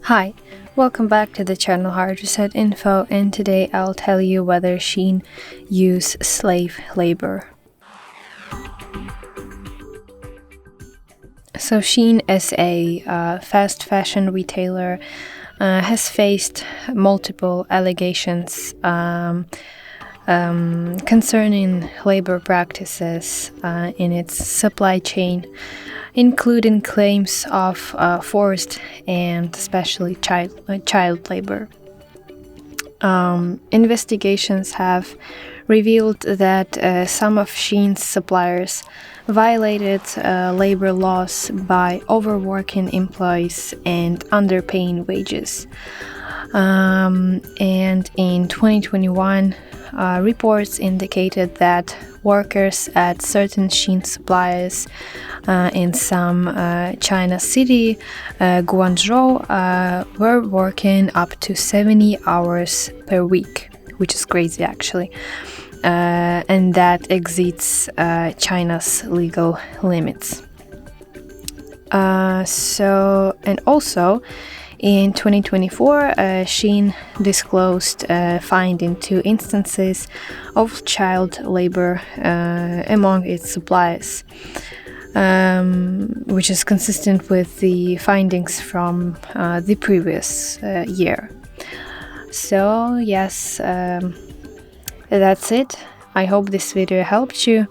Hi, welcome back to the channel HardReset.Info, and today I'll tell you whether Shein use slave labor. So Shein, as a fast fashion retailer, has faced multiple allegations concerning labor practices in its supply chain, including claims of forced and especially child labor. Investigations have revealed that some of Shein's suppliers violated labor laws by overworking employees and underpaying wages. And in 2021, reports indicated that workers at certain Shein suppliers in some China city, Guangzhou, were working up to 70 hours per week, which is crazy actually. And that exceeds China's legal limits. And also, in 2024, Shein disclosed finding 2 instances of child labor among its suppliers, which is consistent with the findings from the previous year. So yes, that's it. I hope this video helped you.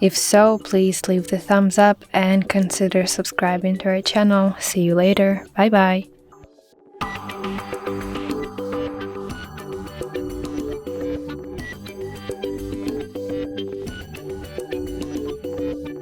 If so, please leave the thumbs up and consider subscribing to our channel. See you later. Bye bye.